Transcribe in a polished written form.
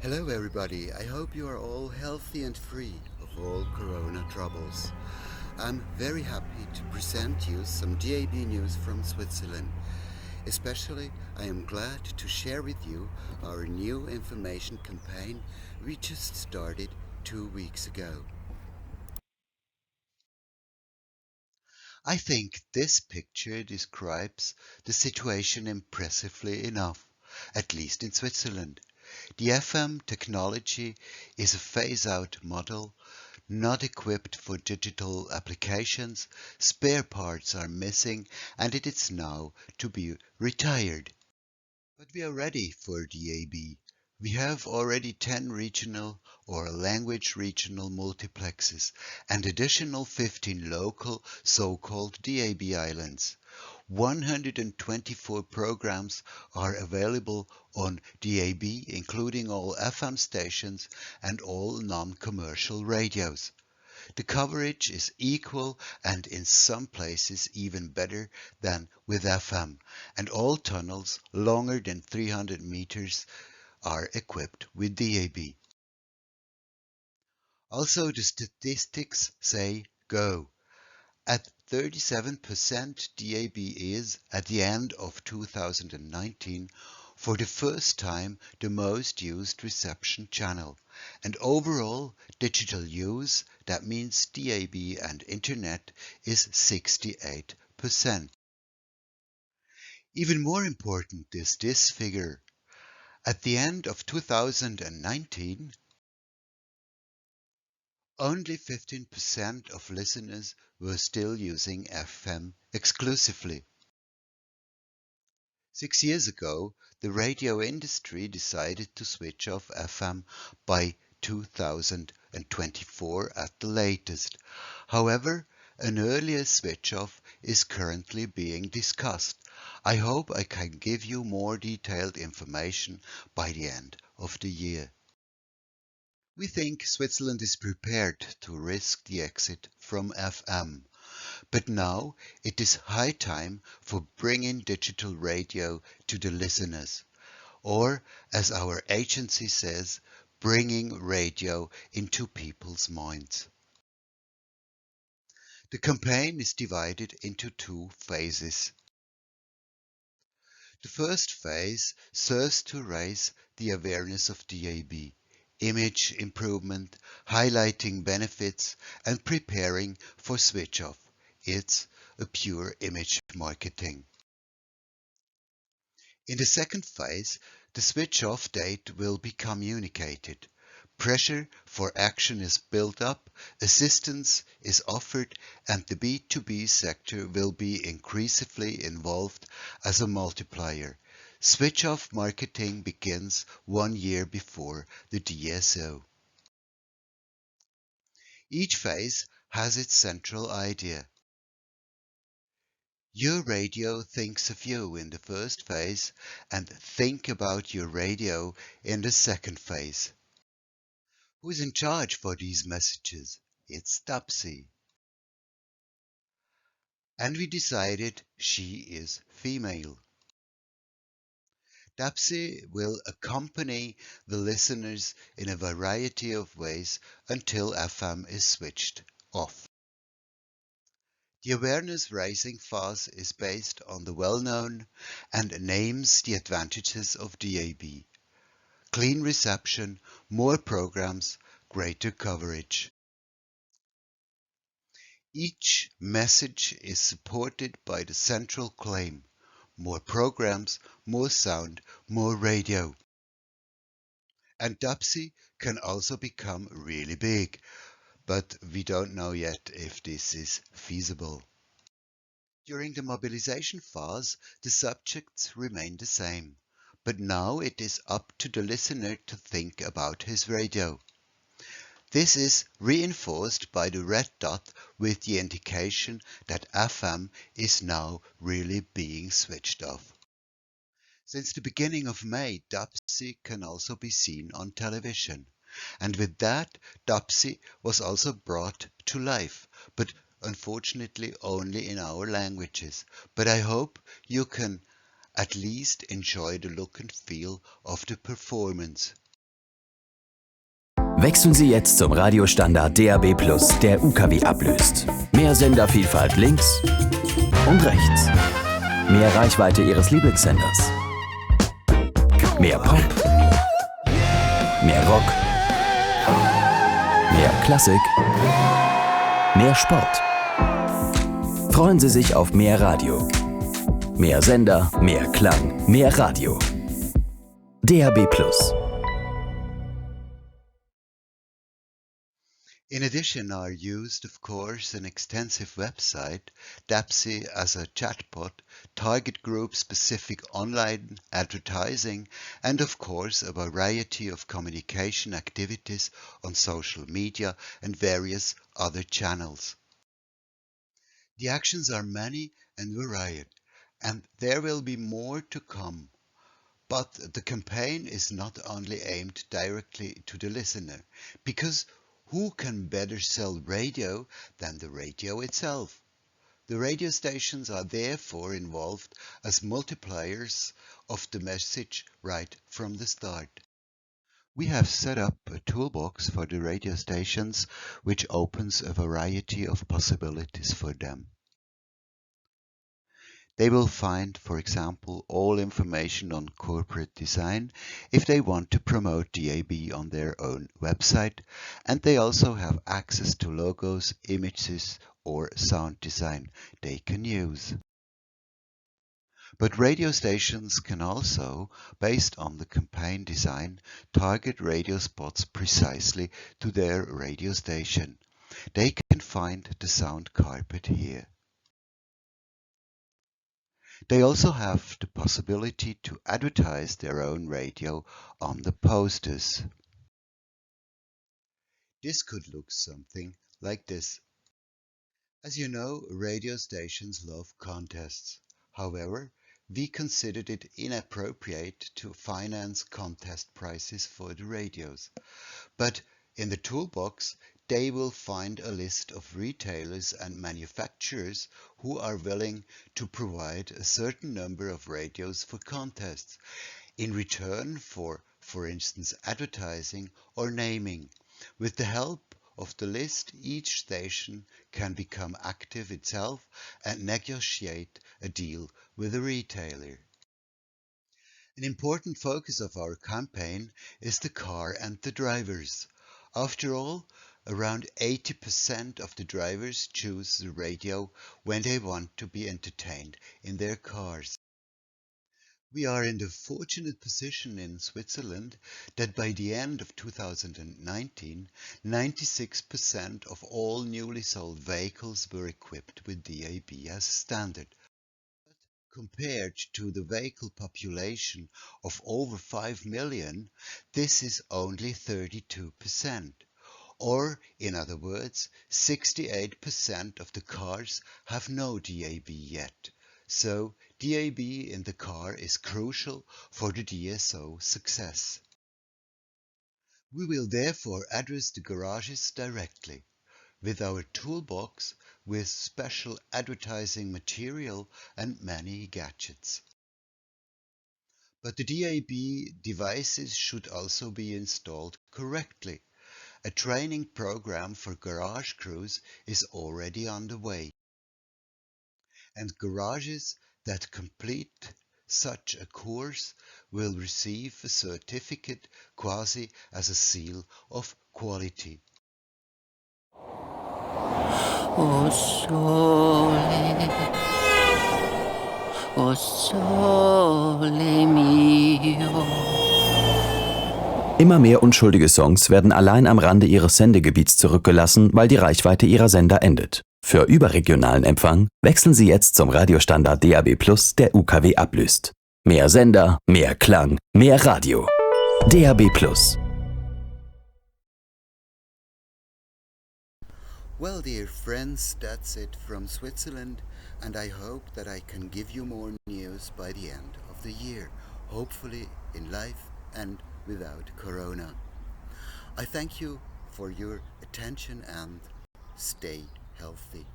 Hello everybody, I hope you are all healthy and free of all corona troubles. I'm very happy to present you some DAB news from Switzerland. Especially, I am glad to share with you our new information campaign we just started 2 weeks ago. I think this picture describes the situation impressively enough, at least in Switzerland. The FM technology is a phase-out model, not equipped for digital applications, spare parts are missing, and it is now to be retired. But we are ready for DAB. We have already 10 regional or language regional multiplexes and additional 15 local so-called DAB islands. 124 programs are available on DAB, including all FM stations and all non-commercial radios. The coverage is equal and in some places even better than with FM, and all tunnels longer than 300 meters are equipped with DAB. Also, the statistics say go. At 37%, DAB is, at the end of 2019, for the first time the most used reception channel. And overall, digital use, that means DAB and Internet, is 68%. Even more important is this figure. At the end of 2019, only 15% of listeners were still using FM exclusively. 6 years ago, the radio industry decided to switch off FM by 2024 at the latest. However, an earlier switch off is currently being discussed. I hope I can give you more detailed information by the end of the year. We think Switzerland is prepared to risk the exit from FM. But now it is high time for bringing digital radio to the listeners, or as our agency says, bringing radio into people's minds. The campaign is divided into two phases. The first phase serves to raise the awareness of DAB, image improvement, highlighting benefits, and preparing for switch off. It's a pure image marketing. In the second phase, the switch-off date will be communicated. Pressure for action is built up, assistance is offered, and the B2B sector will be increasingly involved as a multiplier. Switch-off marketing begins 1 year before the DSO. Each phase has its central idea. Your radio thinks of you in the first phase and think about your radio in the second phase. Who's in charge for these messages? It's Dabsy. And we decided she is female. Dabsy will accompany the listeners in a variety of ways until FM is switched off. The awareness-raising phase is based on the well-known and names the advantages of DAB. Clean reception, more programs, greater coverage. Each message is supported by the central claim: more programs, more sound, more radio. And Dabsy can also become really big, but we don't know yet if this is feasible. During the mobilization phase, the subjects remain the same, but now it is up to the listener to think about his radio. This is reinforced by the red dot with the indication that FM is now really being switched off. Since the beginning of May, Dabsy can also be seen on television. And with that, Dabsy was also brought to life, but unfortunately only in our languages. But I hope you can at least enjoy the look and feel of the performance. Wechseln Sie jetzt zum Radiostandard DAB+, der UKW ablöst. Mehr Sendervielfalt links und rechts. Mehr Reichweite Ihres Lieblingssenders. Mehr Pop. Mehr Rock. Mehr Klassik. Mehr Sport. Freuen Sie sich auf mehr Radio. Mehr Sender, mehr Klang, mehr Radio. DAB+. In addition are used, of course, an extensive website, Dabsy as a chatbot, target group specific online advertising, and of course a variety of communication activities on social media and various other channels. The actions are many and varied, and there will be more to come. But the campaign is not only aimed directly to the listener, because who can better sell radio than the radio itself? The radio stations are therefore involved as multipliers of the message right from the start. We have set up a toolbox for the radio stations which opens a variety of possibilities for them. They will find, for example, all information on corporate design if they want to promote DAB on their own website, and they also have access to logos, images or sound design they can use. But radio stations can also, based on the campaign design, target radio spots precisely to their radio station. They can find the Soundcarpet here. They also have the possibility to advertise their own radio on the posters. This could look something like this. As you know, radio stations love contests. However, we considered it inappropriate to finance contest prizes for the radios. But in the toolbox, they will find a list of retailers and manufacturers who are willing to provide a certain number of radios for contests in return for instance, advertising or naming. With the help of the list, each station can become active itself and negotiate a deal with a retailer. An important focus of our campaign is the car and the drivers. After all, around 80% of the drivers choose the radio when they want to be entertained in their cars. We are in the fortunate position in Switzerland that by the end of 2019, 96% of all newly sold vehicles were equipped with DAB as standard. Compared to the vehicle population of over 5 million, this is only 32%. Or, in other words, 68% of the cars have no DAB yet. So, DAB in the car is crucial for the DSO success. We will therefore address the garages directly with our toolbox with special advertising material and many gadgets. But the DAB devices should also be installed correctly. A training program for garage crews is already underway, and garages that complete such a course will receive a certificate quasi as a seal of quality. O sole mio. Immer mehr unschuldige Songs werden allein am Rande ihres Sendegebiets zurückgelassen, weil die Reichweite ihrer Sender endet. Für überregionalen Empfang wechseln Sie jetzt zum Radiostandard DAB+, der UKW ablöst. Mehr Sender, mehr Klang, mehr Radio. DAB+. Well, dear friends, that's it from Switzerland, and I hope that I can give you more news by the end of the year, hopefully in life and without Corona. I thank you for your attention and stay healthy.